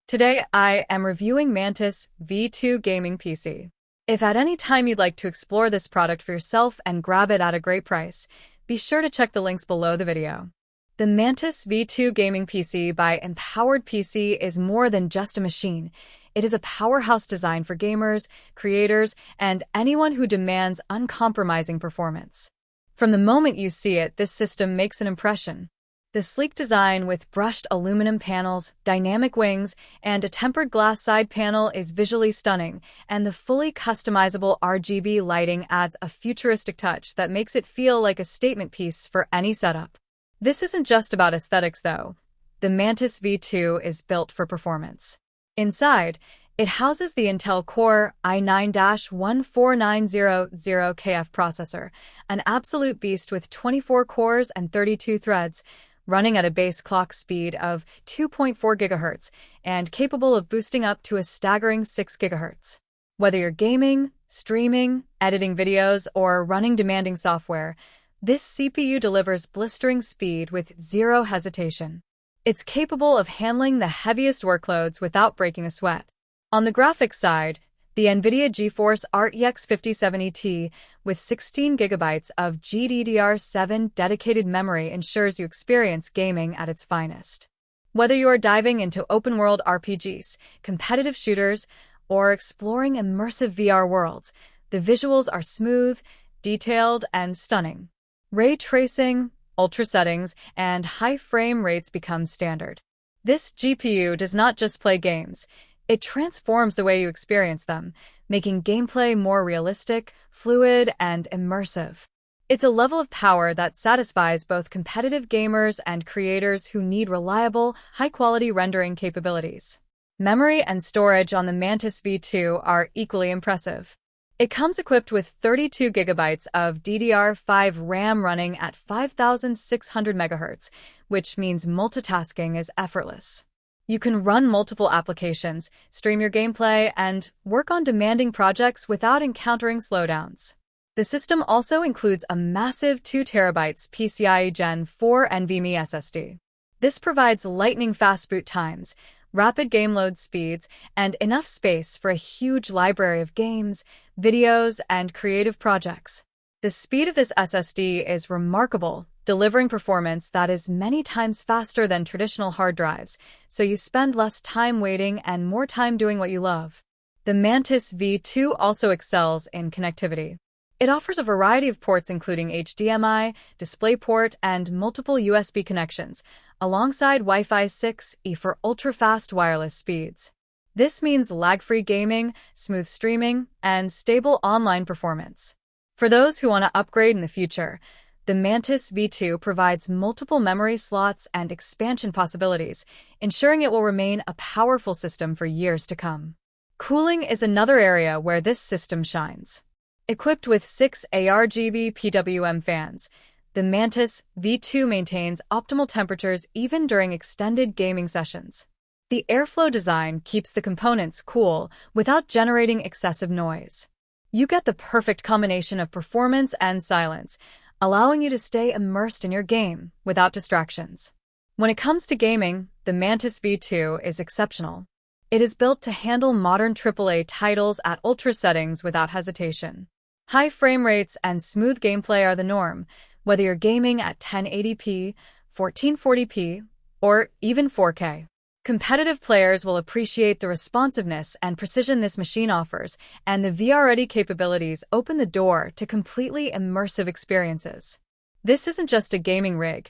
Today, I am reviewing Mantis V2 Gaming PC. If at any time you'd like to explore this product for yourself and grab it at a great price, be sure to check the links below the video. The Mantis V2 Gaming PC by Empowered PC is more than just a machine. It is a powerhouse designed for gamers, creators, and anyone who demands uncompromising performance. From the moment you see it, this system makes an impression. The sleek design with brushed aluminum panels, dynamic wings, and a tempered glass side panel is visually stunning, and the fully customizable RGB lighting adds a futuristic touch that makes it feel like a statement piece for any setup. This isn't just about aesthetics, though. The Mantis V2 is built for performance. Inside, it houses the Intel Core i9-14900KF processor, an absolute beast with 24 cores and 32 threads, running at a base clock speed of 2.4 GHz and capable of boosting up to a staggering 6 GHz. Whether you're gaming, streaming, editing videos, or running demanding software, this CPU delivers blistering speed with zero hesitation. It's capable of handling the heaviest workloads without breaking a sweat. On the graphics side, the NVIDIA GeForce RTX 5070 with 16GB of GDDR5 dedicated memory ensures you experience gaming at its finest. Whether you are diving into open-world RPGs, competitive shooters, or exploring immersive VR worlds, the visuals are smooth, detailed, and stunning. Ray tracing, ultra settings, and high frame rates become standard. This GPU does not just play games. It transforms the way you experience them, making gameplay more realistic, fluid, and immersive. It's a level of power that satisfies both competitive gamers and creators who need reliable, high-quality rendering capabilities. Memory and storage on the Mantis V2 are equally impressive. It comes equipped with 32GB of DDR5 RAM running at 5,600 MHz, which means multitasking is effortless. You can run multiple applications, stream your gameplay, and work on demanding projects without encountering slowdowns. The system also includes a massive 2TB PCIe Gen4 NVMe SSD. This provides lightning-fast boot times, rapid game load speeds, and enough space for a huge library of games, videos, and creative projects. The speed of this SSD is remarkable, delivering performance that is many times faster than traditional hard drives, so you spend less time waiting and more time doing what you love. The Mantis V2 also excels in connectivity. It offers a variety of ports including HDMI, DisplayPort, and multiple USB connections, alongside Wi-Fi 6E for ultra-fast wireless speeds. This means lag-free gaming, smooth streaming, and stable online performance. For those who want to upgrade in the future, the Mantis V2 provides multiple memory slots and expansion possibilities, ensuring it will remain a powerful system for years to come. Cooling is another area where this system shines. Equipped with 6 ARGB PWM fans, the Mantis V2 maintains optimal temperatures even during extended gaming sessions. The airflow design keeps the components cool without generating excessive noise. You get the perfect combination of performance and silence, allowing you to stay immersed in your game without distractions. When it comes to gaming, the Mantis V2 is exceptional. It is built to handle modern AAA titles at ultra settings without hesitation. High frame rates and smooth gameplay are the norm, whether you're gaming at 1080p, 1440p, or even 4K. Competitive players will appreciate the responsiveness and precision this machine offers, and the VR-ready capabilities open the door to completely immersive experiences. This isn't just a gaming rig,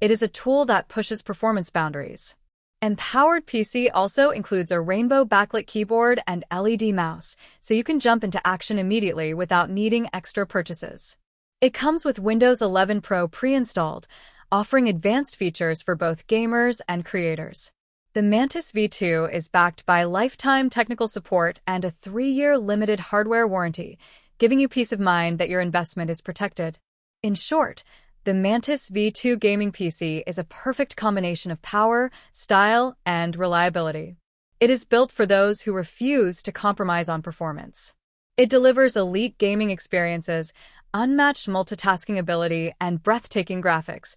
it is a tool that pushes performance boundaries. Empowered PC also includes a rainbow backlit keyboard and LED mouse, so you can jump into action immediately without needing extra purchases. It comes with Windows 11 Pro pre-installed, offering advanced features for both gamers and creators. The Mantis V2 is backed by lifetime technical support and a 3-year limited hardware warranty, giving you peace of mind that your investment is protected. In short, the Mantis V2 Gaming PC is a perfect combination of power, style, and reliability. It is built for those who refuse to compromise on performance. It delivers elite gaming experiences, unmatched multitasking ability, and breathtaking graphics,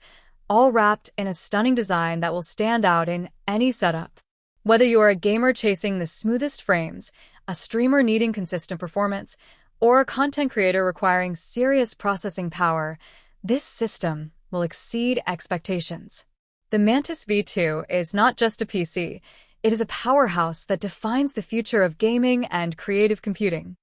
all wrapped in a stunning design that will stand out in any setup. Whether you are a gamer chasing the smoothest frames, a streamer needing consistent performance, or a content creator requiring serious processing power, this system will exceed expectations. The Mantis V2 is not just a PC, it is a powerhouse that defines the future of gaming and creative computing.